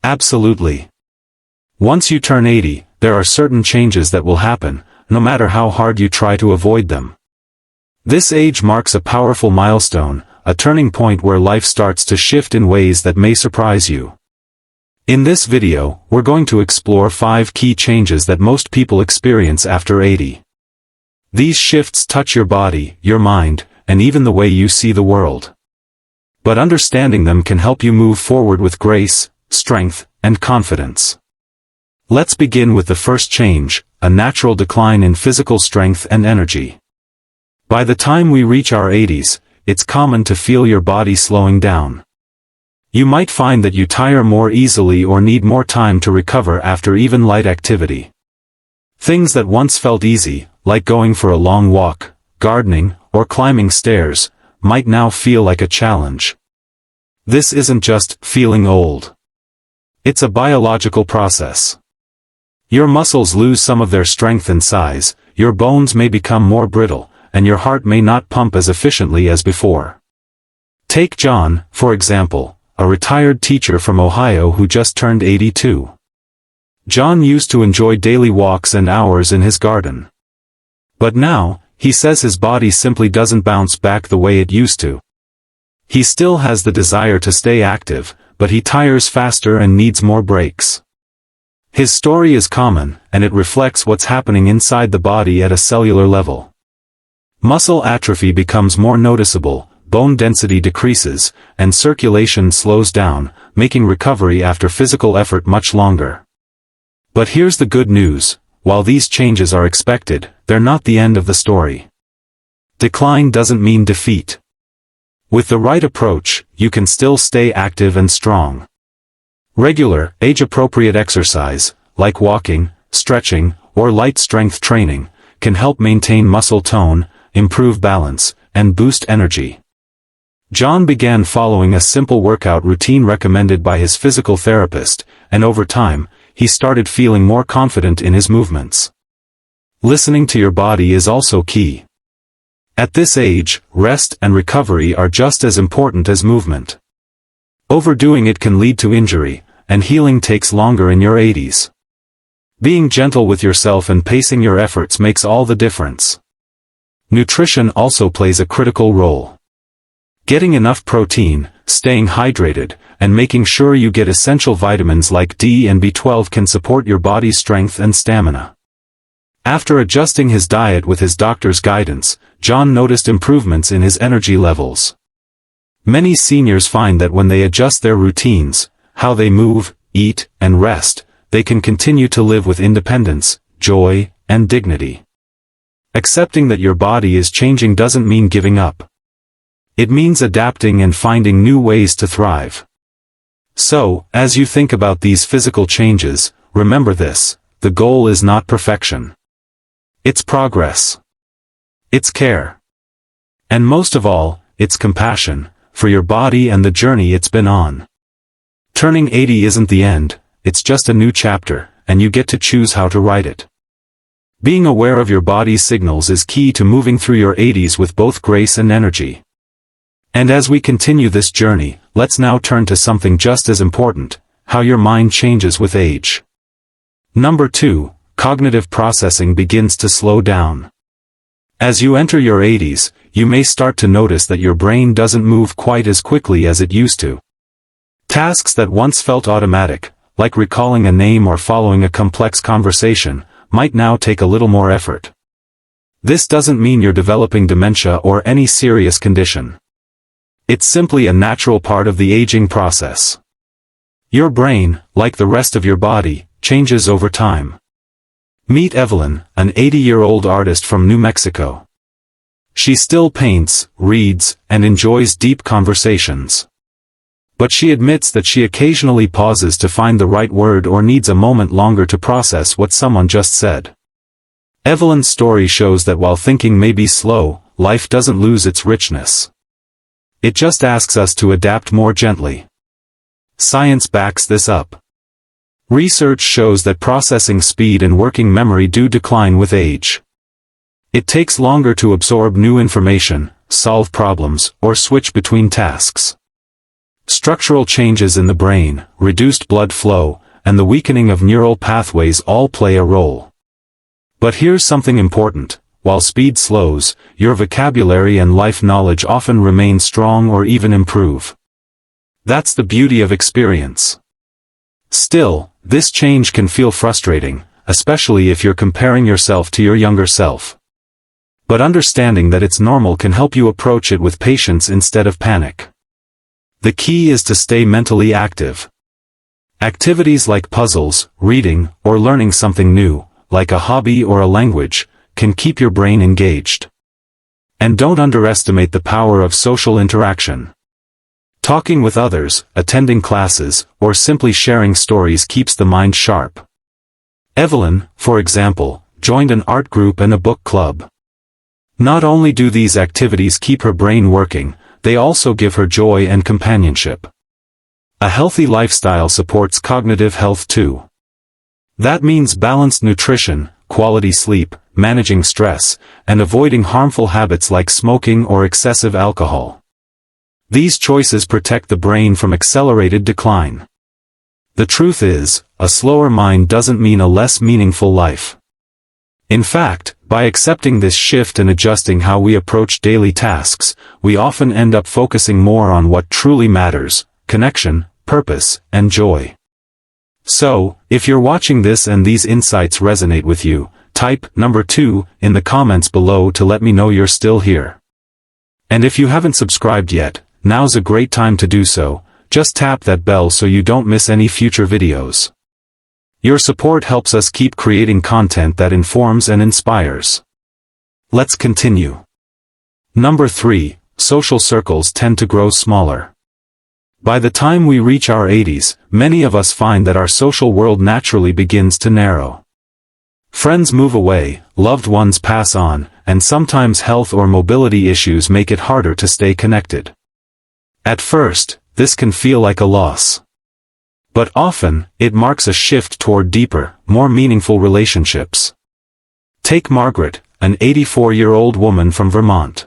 Absolutely. Once you turn 80, there are certain changes that will happen, no matter how hard you try to avoid them. This age marks a powerful milestone, a turning point where life starts to shift in ways that may surprise you. In this video, we're going to explore 5 key changes that most people experience after 80. These shifts touch your body, your mind, and even the way you see the world. But understanding them can help you move forward with grace, strength, and confidence. Let's begin with the first change, a natural decline in physical strength and energy. By the time we reach our 80s, it's common to feel your body slowing down. You might find that you tire more easily or need more time to recover after even light activity. Things that once felt easy, like going for a long walk, gardening, or climbing stairs, might now feel like a challenge. This isn't just feeling old. It's a biological process. Your muscles lose some of their strength and size, your bones may become more brittle, and your heart may not pump as efficiently as before. Take John, for example, a retired teacher from Ohio who just turned 82. John used to enjoy daily walks and hours in his garden. But now, he says his body simply doesn't bounce back the way it used to. He still has the desire to stay active, but he tires faster and needs more breaks. His story is common, and it reflects what's happening inside the body at a cellular level. Muscle atrophy becomes more noticeable, bone density decreases, and circulation slows down, making recovery after physical effort much longer. But here's the good news, while these changes are expected, they're not the end of the story. Decline doesn't mean defeat. With the right approach, you can still stay active and strong. Regular, age-appropriate exercise, like walking, stretching, or light strength training, can help maintain muscle tone, improve balance, and boost energy. John began following a simple workout routine recommended by his physical therapist, and over time, he started feeling more confident in his movements. Listening to your body is also key. At this age, rest and recovery are just as important as movement. Overdoing it can lead to injury, and healing takes longer in your 80s. Being gentle with yourself and pacing your efforts makes all the difference. Nutrition also plays a critical role. Getting enough protein, staying hydrated, and making sure you get essential vitamins like D and B12 can support your body's strength and stamina. After adjusting his diet with his doctor's guidance, John noticed improvements in his energy levels. Many seniors find that when they adjust their routines, how they move, eat, and rest, they can continue to live with independence, joy, and dignity. Accepting that your body is changing doesn't mean giving up. It means adapting and finding new ways to thrive. So, as you think about these physical changes, remember this: the goal is not perfection. It's progress. It's care. And most of all, it's compassion, for your body and the journey it's been on. Turning 80 isn't the end, it's just a new chapter, and you get to choose how to write it. Being aware of your body's signals is key to moving through your 80s with both grace and energy. And as we continue this journey, let's now turn to something just as important: how your mind changes with age. Number 2, cognitive processing begins to slow down. As you enter your 80s, you may start to notice that your brain doesn't move quite as quickly as it used to. Tasks that once felt automatic, like recalling a name or following a complex conversation, might now take a little more effort. This doesn't mean you're developing dementia or any serious condition. It's simply a natural part of the aging process. Your brain, like the rest of your body, changes over time. Meet Evelyn, an 80-year-old artist from New Mexico. She still paints, reads, and enjoys deep conversations. But she admits that she occasionally pauses to find the right word or needs a moment longer to process what someone just said. Evelyn's story shows that while thinking may be slow, life doesn't lose its richness. It just asks us to adapt more gently. Science backs this up. Research shows that processing speed and working memory do decline with age. It takes longer to absorb new information, solve problems, or switch between tasks. Structural changes in the brain, reduced blood flow, and the weakening of neural pathways all play a role. But here's something important. While speed slows, your vocabulary and life knowledge often remain strong or even improve. That's the beauty of experience. Still, this change can feel frustrating, especially if you're comparing yourself to your younger self. But understanding that it's normal can help you approach it with patience instead of panic. The key is to stay mentally active. Activities like puzzles, reading, or learning something new, like a hobby or a language, can keep your brain engaged. And don't underestimate the power of social interaction. Talking with others, attending classes, or simply sharing stories keeps the mind sharp. Evelyn, for example, joined an art group and a book club. Not only do these activities keep her brain working, they also give her joy and companionship. A healthy lifestyle supports cognitive health too. That means balanced nutrition, quality sleep, managing stress, and avoiding harmful habits like smoking or excessive alcohol. These choices protect the brain from accelerated decline. The truth is, a slower mind doesn't mean a less meaningful life. In fact, by accepting this shift and adjusting how we approach daily tasks, we often end up focusing more on what truly matters: connection, purpose, and joy. So, if you're watching this and these insights resonate with you, type number 2 in the comments below to let me know you're still here. And if you haven't subscribed yet, now's a great time to do so. Just tap that bell so you don't miss any future videos. Your support helps us keep creating content that informs and inspires. Let's continue. Number 3, social circles tend to grow smaller. By the time we reach our 80s, many of us find that our social world naturally begins to narrow. Friends move away, loved ones pass on, and sometimes health or mobility issues make it harder to stay connected. At first, this can feel like a loss. But often, it marks a shift toward deeper, more meaningful relationships. Take Margaret, an 84-year-old woman from Vermont.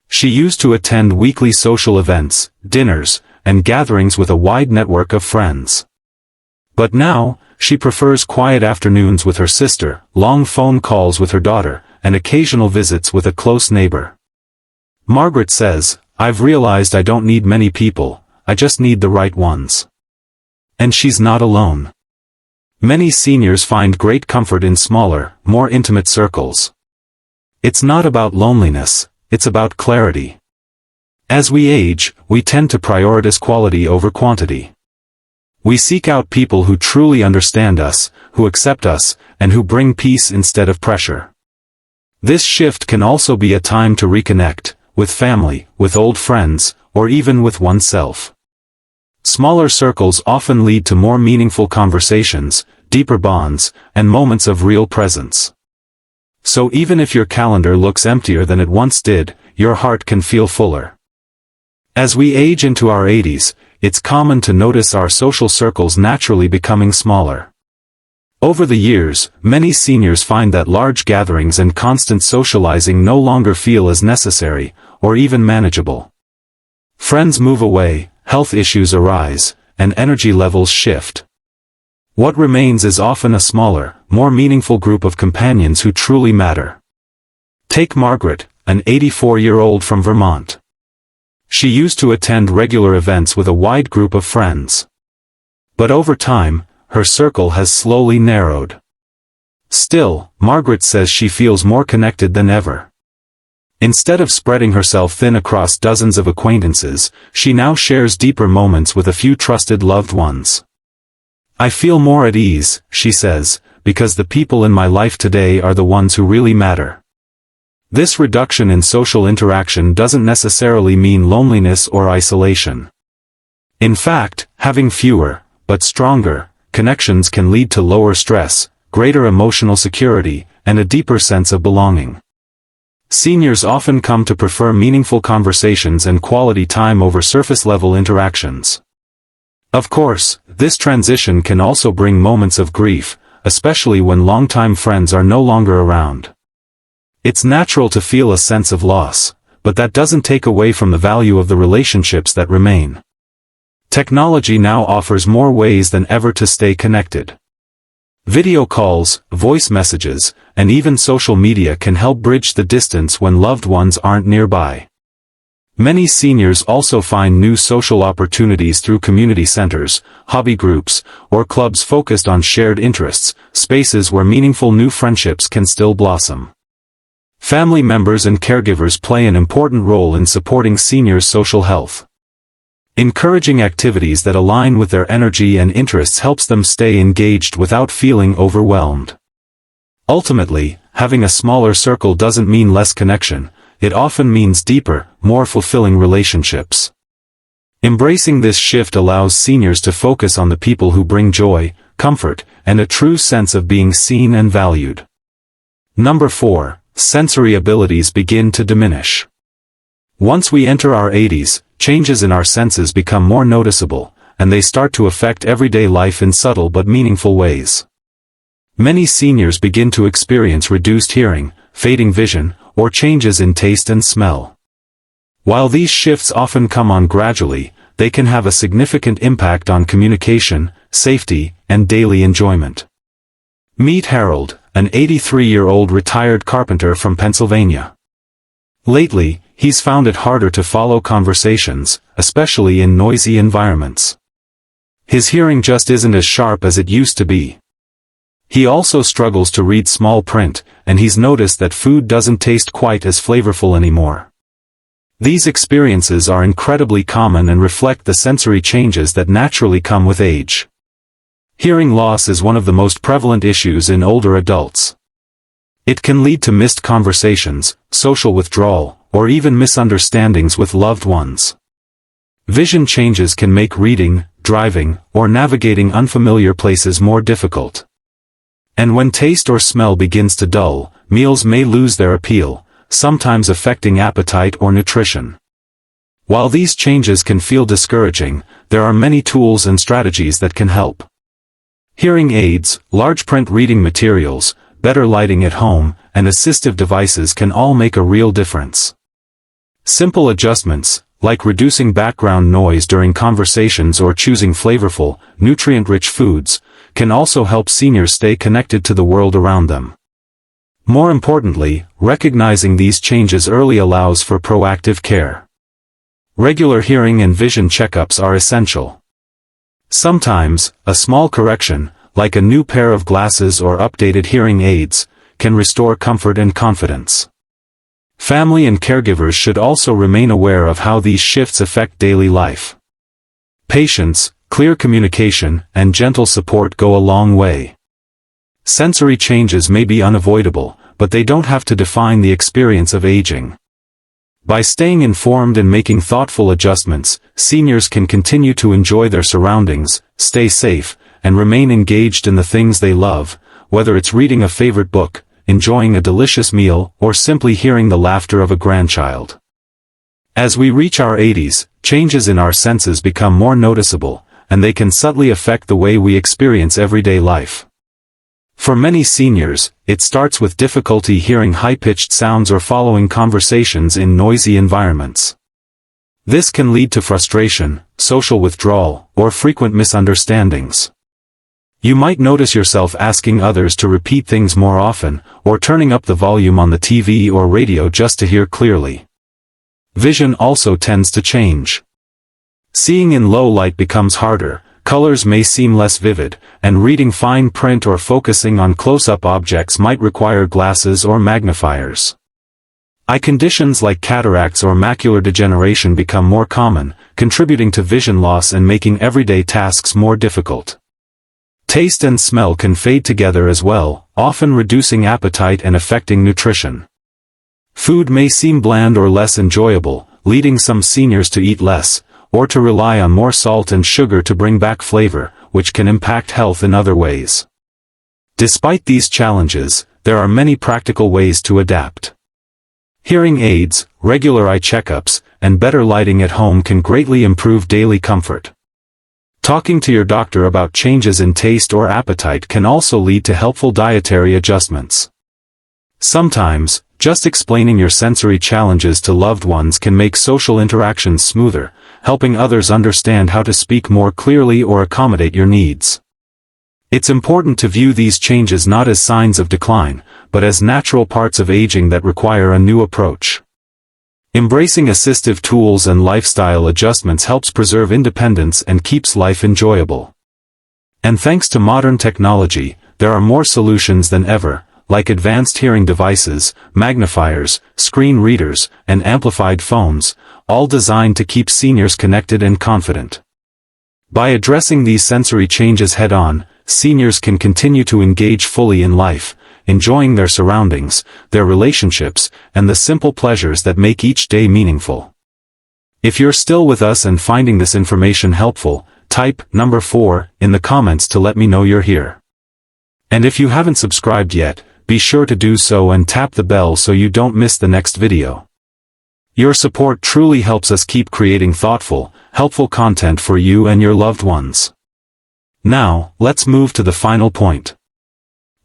She used to attend weekly social events, dinners, and gatherings with a wide network of friends. But now, she prefers quiet afternoons with her sister, long phone calls with her daughter, and occasional visits with a close neighbor. Margaret says, "I've realized I don't need many people, I just need the right ones." And she's not alone. Many seniors find great comfort in smaller, more intimate circles. It's not about loneliness, it's about clarity. As we age, we tend to prioritize quality over quantity. We seek out people who truly understand us, who accept us, and who bring peace instead of pressure. This shift can also be a time to reconnect, with family, with old friends, or even with oneself. Smaller circles often lead to more meaningful conversations, deeper bonds, and moments of real presence. So even if your calendar looks emptier than it once did, your heart can feel fuller. As we age into our 80s, it's common to notice our social circles naturally becoming smaller. Over the years, many seniors find that large gatherings and constant socializing no longer feel as necessary, or even manageable. Friends move away, health issues arise, and energy levels shift. What remains is often a smaller, more meaningful group of companions who truly matter. Take Margaret, an 84-year-old from Vermont. She used to attend regular events with a wide group of friends. But over time, her circle has slowly narrowed. Still, Margaret says she feels more connected than ever. Instead of spreading herself thin across dozens of acquaintances, she now shares deeper moments with a few trusted loved ones. "I feel more at ease," she says, "because the people in my life today are the ones who really matter." This reduction in social interaction doesn't necessarily mean loneliness or isolation. In fact, having fewer, but stronger, connections can lead to lower stress, greater emotional security, and a deeper sense of belonging. Seniors often come to prefer meaningful conversations and quality time over surface-level interactions. Of course, this transition can also bring moments of grief, especially when longtime friends are no longer around. It's natural to feel a sense of loss, but that doesn't take away from the value of the relationships that remain. Technology now offers more ways than ever to stay connected. Video calls, voice messages, and even social media can help bridge the distance when loved ones aren't nearby. Many seniors also find new social opportunities through community centers, hobby groups, or clubs focused on shared interests, spaces where meaningful new friendships can still blossom. Family members and caregivers play an important role in supporting seniors' social health. Encouraging activities that align with their energy and interests helps them stay engaged without feeling overwhelmed. Ultimately, having a smaller circle doesn't mean less connection. It often means deeper, more fulfilling relationships. Embracing this shift allows seniors to focus on the people who bring joy, comfort, and a true sense of being seen and valued. Number 4. Sensory abilities begin to diminish. Once we enter our 80s, changes in our senses become more noticeable, and they start to affect everyday life in subtle but meaningful ways. Many seniors begin to experience reduced hearing, fading vision, or changes in taste and smell. While these shifts often come on gradually, they can have a significant impact on communication, safety, and daily enjoyment. Meet Harold, an 83-year-old retired carpenter from Pennsylvania. Lately, he's found it harder to follow conversations, especially in noisy environments. His hearing just isn't as sharp as it used to be. He also struggles to read small print, and he's noticed that food doesn't taste quite as flavorful anymore. These experiences are incredibly common and reflect the sensory changes that naturally come with age. Hearing loss is one of the most prevalent issues in older adults. It can lead to missed conversations, social withdrawal, or even misunderstandings with loved ones. Vision changes can make reading, driving, or navigating unfamiliar places more difficult. And when taste or smell begins to dull, meals may lose their appeal, sometimes affecting appetite or nutrition. While these changes can feel discouraging, there are many tools and strategies that can help. Hearing aids, large print reading materials, better lighting at home, and assistive devices can all make a real difference. Simple adjustments, like reducing background noise during conversations or choosing flavorful, nutrient-rich foods, can also help seniors stay connected to the world around them. More importantly, recognizing these changes early allows for proactive care. Regular hearing and vision checkups are essential. Sometimes, a small correction, like a new pair of glasses or updated hearing aids, can restore comfort and confidence. Family and caregivers should also remain aware of how these shifts affect daily life. Patience, clear communication, and gentle support go a long way. Sensory changes may be unavoidable, but they don't have to define the experience of aging. By staying informed and making thoughtful adjustments, seniors can continue to enjoy their surroundings, stay safe, and remain engaged in the things they love, whether it's reading a favorite book, enjoying a delicious meal, or simply hearing the laughter of a grandchild. As we reach our 80s, changes in our senses become more noticeable, and they can subtly affect the way we experience everyday life. For many seniors, it starts with difficulty hearing high-pitched sounds or following conversations in noisy environments. This can lead to frustration, social withdrawal, or frequent misunderstandings. You might notice yourself asking others to repeat things more often, or turning up the volume on the TV or radio just to hear clearly. Vision also tends to change. Seeing in low light becomes harder, colors may seem less vivid, and reading fine print or focusing on close-up objects might require glasses or magnifiers. Eye conditions like cataracts or macular degeneration become more common, contributing to vision loss and making everyday tasks more difficult. Taste and smell can fade together as well, often reducing appetite and affecting nutrition. Food may seem bland or less enjoyable, leading some seniors to eat less, or to rely on more salt and sugar to bring back flavor, which can impact health in other ways. Despite these challenges, there are many practical ways to adapt. Hearing aids, regular eye checkups, and better lighting at home can greatly improve daily comfort. Talking to your doctor about changes in taste or appetite can also lead to helpful dietary adjustments. Sometimes, just explaining your sensory challenges to loved ones can make social interactions smoother, helping others understand how to speak more clearly or accommodate your needs. It's important to view these changes not as signs of decline, but as natural parts of aging that require a new approach. Embracing assistive tools and lifestyle adjustments helps preserve independence and keeps life enjoyable. And thanks to modern technology, there are more solutions than ever, like advanced hearing devices, magnifiers, screen readers, and amplified phones, all designed to keep seniors connected and confident. By addressing these sensory changes head-on, seniors can continue to engage fully in life, enjoying their surroundings, their relationships, and the simple pleasures that make each day meaningful. If you're still with us and finding this information helpful, type number 4 in the comments to let me know you're here. And if you haven't subscribed yet, be sure to do so and tap the bell so you don't miss the next video. Your support truly helps us keep creating thoughtful, helpful content for you and your loved ones. Now, let's move to the final point.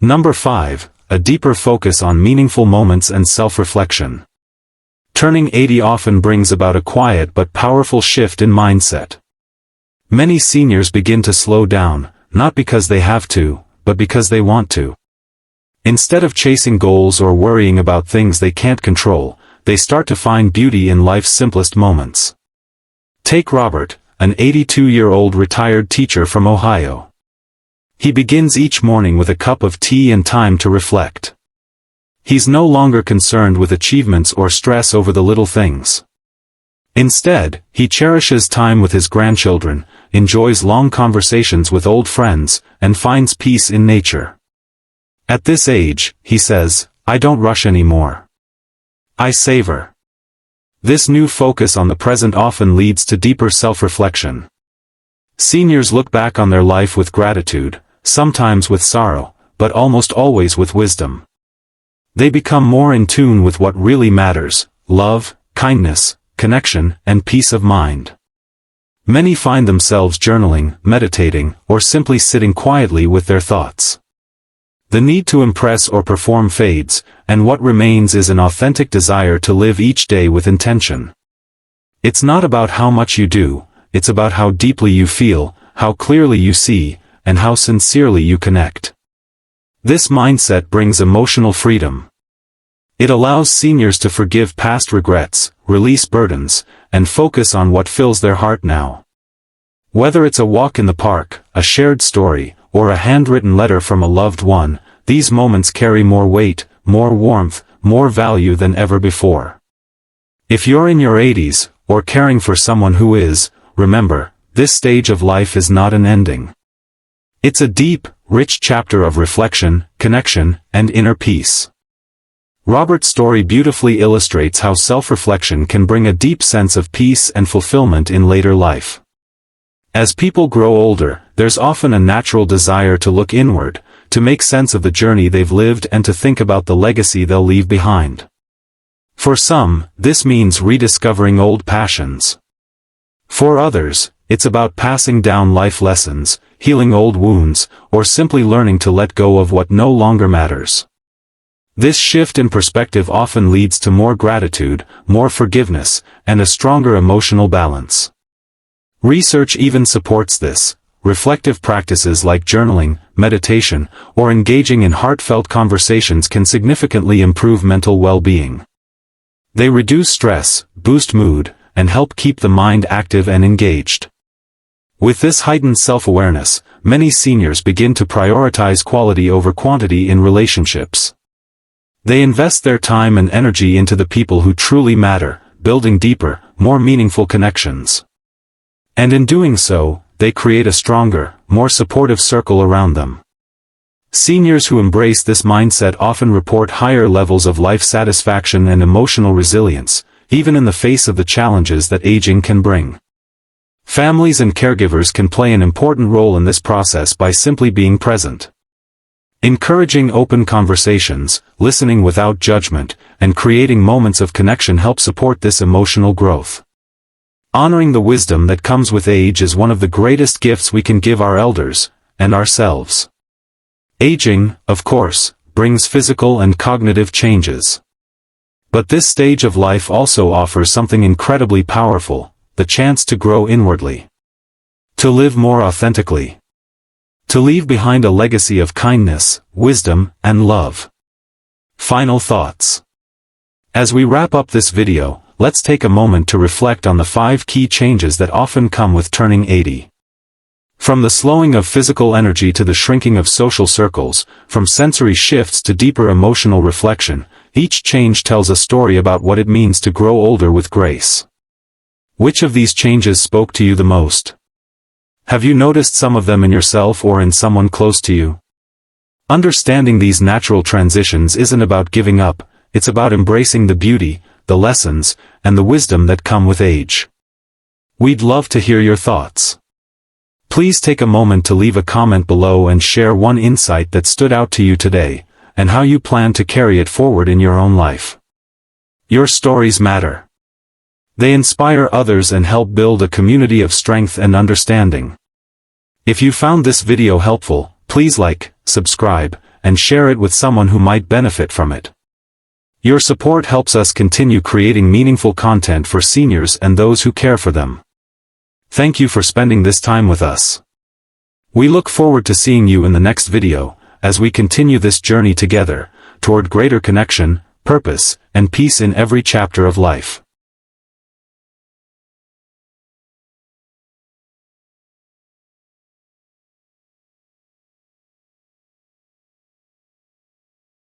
Number 5, a deeper focus on meaningful moments and self-reflection. Turning 80 often brings about a quiet but powerful shift in mindset. Many seniors begin to slow down, not because they have to, but because they want to. Instead of chasing goals or worrying about things they can't control, they start to find beauty in life's simplest moments. Take Robert, an 82-year-old retired teacher from Ohio. He begins each morning with a cup of tea and time to reflect. He's no longer concerned with achievements or stress over the little things. Instead, he cherishes time with his grandchildren, enjoys long conversations with old friends, and finds peace in nature. At this age, he says, "I don't rush anymore. I savor." This new focus on the present often leads to deeper self-reflection. Seniors look back on their life with gratitude, sometimes with sorrow, but almost always with wisdom. They become more in tune with what really matters: love, kindness, connection, and peace of mind. Many find themselves journaling, meditating, or simply sitting quietly with their thoughts. The need to impress or perform fades, and what remains is an authentic desire to live each day with intention. It's not about how much you do, it's about how deeply you feel, how clearly you see, and how sincerely you connect. This mindset brings emotional freedom. It allows seniors to forgive past regrets, release burdens, and focus on what fills their heart now. Whether it's a walk in the park, a shared story, or a handwritten letter from a loved one, these moments carry more weight, more warmth, more value than ever before. If you're in your 80s, or caring for someone who is, remember, this stage of life is not an ending. It's a deep, rich chapter of reflection, connection, and inner peace. Robert's story beautifully illustrates how self-reflection can bring a deep sense of peace and fulfillment in later life. As people grow older, there's often a natural desire to look inward, to make sense of the journey they've lived and to think about the legacy they'll leave behind. For some, this means rediscovering old passions. For others, it's about passing down life lessons, healing old wounds, or simply learning to let go of what no longer matters. This shift in perspective often leads to more gratitude, more forgiveness, and a stronger emotional balance. Research even supports this. Reflective practices like journaling, meditation, or engaging in heartfelt conversations can significantly improve mental well-being. They reduce stress, boost mood, and help keep the mind active and engaged. With this heightened self-awareness, many seniors begin to prioritize quality over quantity in relationships. They invest their time and energy into the people who truly matter, building deeper, more meaningful connections. And in doing so, they create a stronger, more supportive circle around them. Seniors who embrace this mindset often report higher levels of life satisfaction and emotional resilience, even in the face of the challenges that aging can bring. Families and caregivers can play an important role in this process by simply being present. Encouraging open conversations, listening without judgment, and creating moments of connection help support this emotional growth. Honoring the wisdom that comes with age is one of the greatest gifts we can give our elders, and ourselves. Aging, of course, brings physical and cognitive changes. But this stage of life also offers something incredibly powerful: the chance to grow inwardly. To live more authentically. To leave behind a legacy of kindness, wisdom, and love. Final thoughts. As we wrap up this video, let's take a moment to reflect on the 5 key changes that often come with turning 80. From the slowing of physical energy to the shrinking of social circles, from sensory shifts to deeper emotional reflection, each change tells a story about what it means to grow older with grace. Which of these changes spoke to you the most? Have you noticed some of them in yourself or in someone close to you? Understanding these natural transitions isn't about giving up, it's about embracing the beauty, the lessons, and the wisdom that come with age. We'd love to hear your thoughts. Please take a moment to leave a comment below and share one insight that stood out to you today, and how you plan to carry it forward in your own life. Your stories matter. They inspire others and help build a community of strength and understanding. If you found this video helpful, please like, subscribe, and share it with someone who might benefit from it. Your support helps us continue creating meaningful content for seniors and those who care for them. Thank you for spending this time with us. We look forward to seeing you in the next video, as we continue this journey together, toward greater connection, purpose, and peace in every chapter of life.